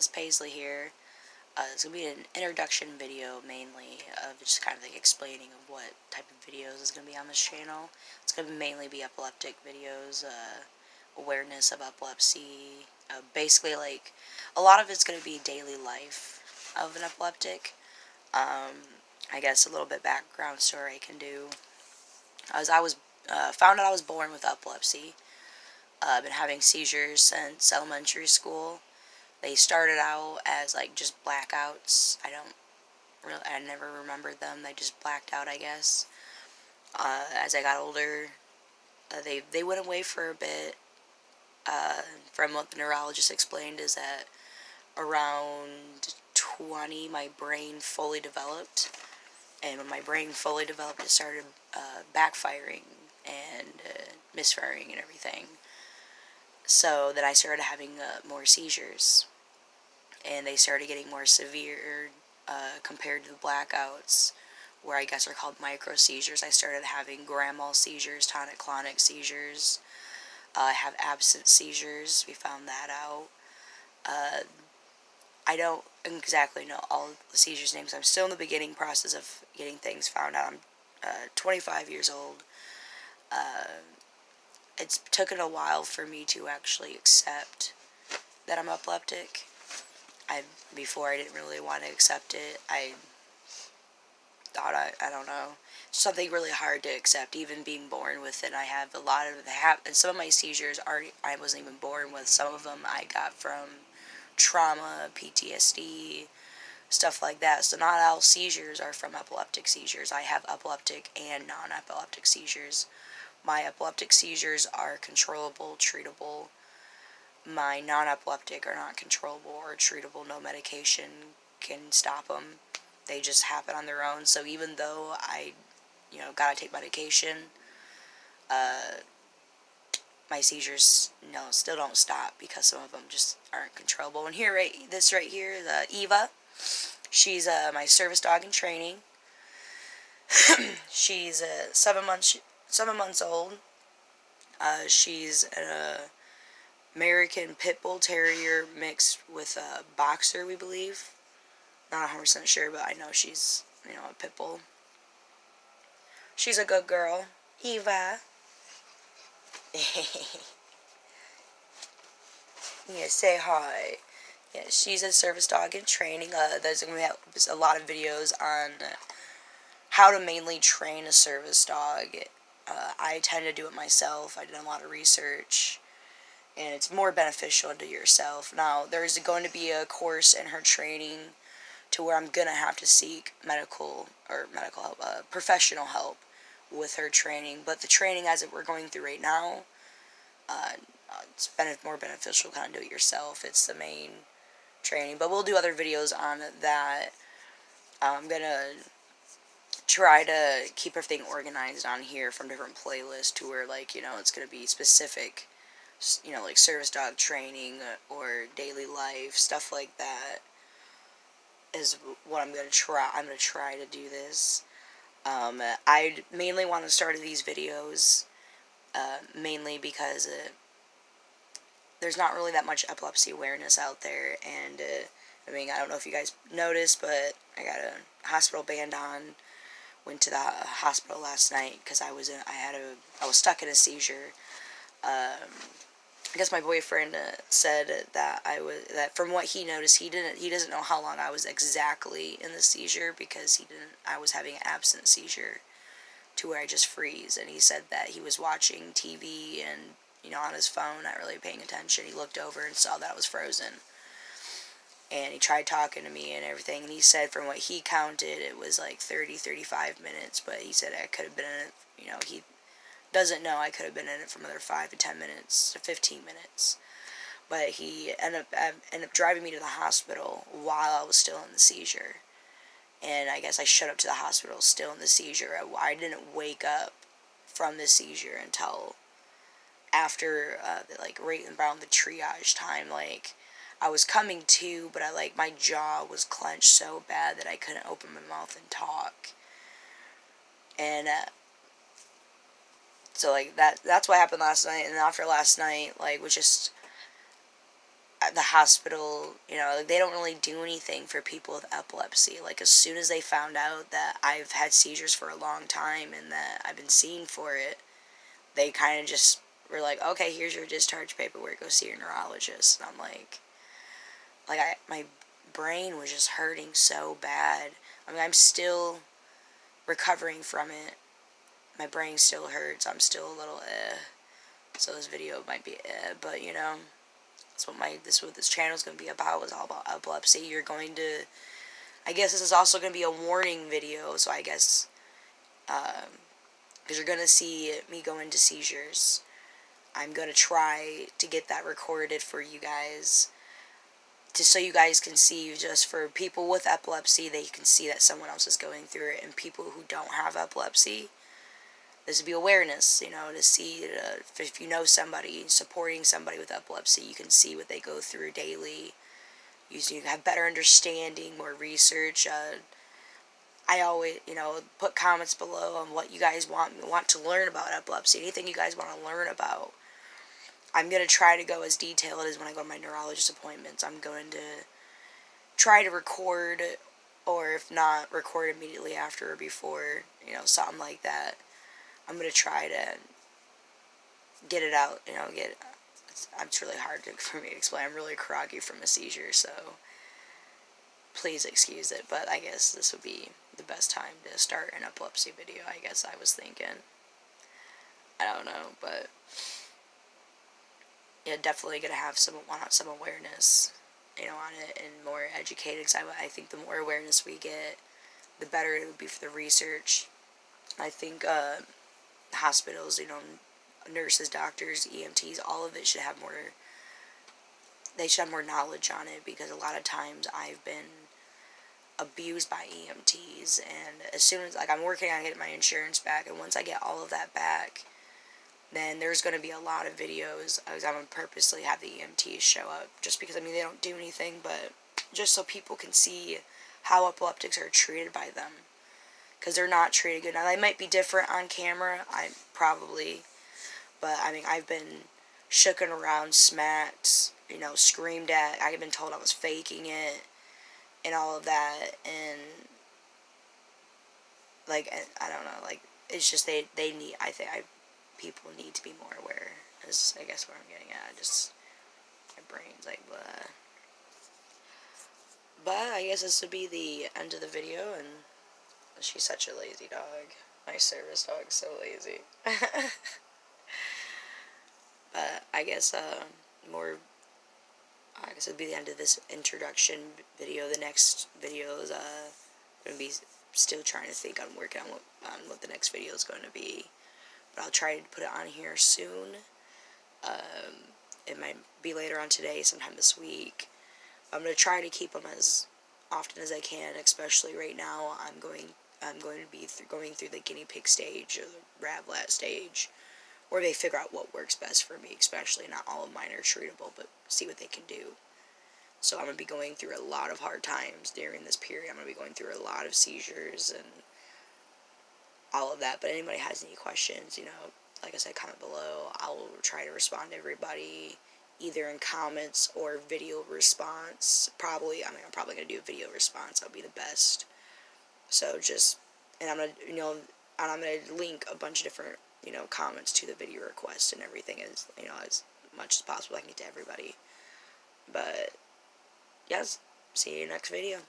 guys, Paisley here. It's going to be an introduction video mainly of just kind of like explaining of what type of videos is going to be on this channel. It's going to mainly be epileptic videos, awareness of epilepsy, basically like a lot of it's going to be daily life of an epileptic. I guess a little bit background story I can do. As I was found out I was born with epilepsy. I've been having seizures since elementary school. They started out as like just blackouts. I never remembered them. They just blacked out, I guess. As I got older, they went away for a bit. From what the neurologist explained, is that around 20, my brain fully developed, and when my brain fully developed, it started backfiring and misfiring and everything. So then I started having more seizures, and they started getting more severe compared to the blackouts, where I guess are called micro seizures. I started having grand mal seizures, tonic-clonic seizures. I have absent seizures. We found that out. I don't exactly know all the seizures names. I'm still in the beginning process of getting things found out. I'm 25 years old. It's taken a while for me to actually accept that I'm epileptic. Before I didn't really want to accept it. I thought I don't know, something really hard to accept, even being born with it. I have a lot of and some of my seizures I wasn't even born with. Some of them I got from trauma, PTSD, stuff like that. So not all seizures are from epileptic seizures. I have epileptic and non-epileptic seizures. My epileptic seizures are controllable, treatable. My non-epileptic are not controllable or treatable. No medication can stop them. They just happen on their own. So even though I, gotta take medication, my seizures, still don't stop because some of them just aren't controllable. And this right here, the Eva, she's my service dog in training. She's 7 months old. She's an American Pit Bull Terrier mixed with a Boxer, we believe. Not 100% sure, but I know she's, a Pit Bull. She's a good girl. Eva. Yeah, say hi. Yeah, she's a service dog in training. There's going to be a lot of videos on how to mainly train a service dog. I tend to do it myself. I did a lot of research, and it's more beneficial to yourself. Now, there's going to be a course in her training to where I'm going to have to seek medical help, professional help with her training. But the training as we're going through right now, it's more beneficial kind of do it yourself. It's the main training. But we'll do other videos on that. I'm going to try to keep everything organized on here from different playlists to where, it's going to be specific, like service dog training or daily life, stuff like that is what I'm going to try. I'm going to try to do this. I mainly want to start these videos mainly because there's not really that much epilepsy awareness out there, and I don't know if you guys noticed, but I got a hospital band on. Went to the hospital last night because I was stuck in a seizure. I guess my boyfriend said that from what he noticed, he doesn't know how long I was exactly in the seizure, because I was having an absent seizure to where I just freeze, and he said that he was watching TV and, on his phone, not really paying attention. He looked over and saw that I was frozen, and he tried talking to me and everything, and he said from what he counted, it was like 30-35 minutes, but he said I could have been in it, he doesn't know I could have been in it for another 5 to 10 minutes to 15 minutes. But he ended up driving me to the hospital while I was still in the seizure. And I guess I showed up to the hospital still in the seizure. I didn't wake up from the seizure until after, right around the triage time. I was coming to, but my jaw was clenched so bad that I couldn't open my mouth and talk. And, so, that's what happened last night. And after last night, was just at the hospital, you know, like, they don't really do anything for people with epilepsy. Like, as soon as they found out that I've had seizures for a long time and that I've been seen for it, they kind of just were like, okay, here's your discharge paperwork, go see your neurologist. And I'm like, my brain was just hurting so bad. I mean, I'm still recovering from it. My brain still hurts. I'm still a little So this video might be but you know, that's what this channel is going to be about. It's all about epilepsy. You're going to, I guess this is also going to be a warning video, so I guess, because you're going to see me go into seizures. I'm going to try to get that recorded for you guys, just so you guys can see, just for people with epilepsy, they can see that someone else is going through it, and people who don't have epilepsy, this would be awareness, you know, to see, if you know somebody, supporting somebody with epilepsy, you can see what they go through daily. You have better understanding, more research. I always, you know, put comments below on what you guys want to learn about epilepsy, anything you guys want to learn about. I'm going to try to go as detailed as when I go to my neurologist appointments. I'm going to try to record, or if not, record immediately after or before, you know, something like that. I'm going to try to get it out, you know, it's really hard for me to explain. I'm really groggy from a seizure, so please excuse it, but I guess this would be the best time to start an epilepsy video, I guess I was thinking. I don't know, but yeah, definitely going to have some awareness, you know, on it, and more educated, because I think the more awareness we get, the better it would be for the research. I think hospitals, you know, nurses, doctors, EMTs, all of it should have more, they should have more knowledge on it, because a lot of times I've been abused by EMTs, and as soon as, like, I'm working on getting my insurance back, and once I get all of that back, then there's going to be a lot of videos. I'm going to purposely have the EMTs show up, just because, I mean, they don't do anything, but just so people can see how epileptics are treated by them, because they're not treated good. Now, they might be different on camera, probably, but, I mean, I've been shooken around, smacked, you know, screamed at. I've been told I was faking it, and all of that, and, like, I don't know, like, it's just, they need, people need to be more aware, is, I guess, what I'm getting at. Just, my brain's like, blah. But, I guess this would be the end of the video, and she's such a lazy dog. My service dog's so lazy. But, I guess, it'll be the end of this introduction video. The next video is, going to be still trying to think, I'm working on what the next video is going to be. But I'll try to put it on here soon. It might be later on today, sometime this week. I'm going to try to keep them as often as I can, especially right now. I'm going to be going through the guinea pig stage, or the Ravlat stage, where they figure out what works best for me, especially not all of mine are treatable, but see what they can do. So I'm going to be going through a lot of hard times during this period. I'm going to be going through a lot of seizures and all of that. But anybody has any questions, you know, like I said, comment below. I'll try to respond to everybody, either in comments or video response. I'm probably going to do a video response. That'll be the best. So and I'm going to, you know, and I'm going to link a bunch of different, you know, comments to the video request and everything, as, you know, as much as possible I can get to everybody. But, yes, see you next video.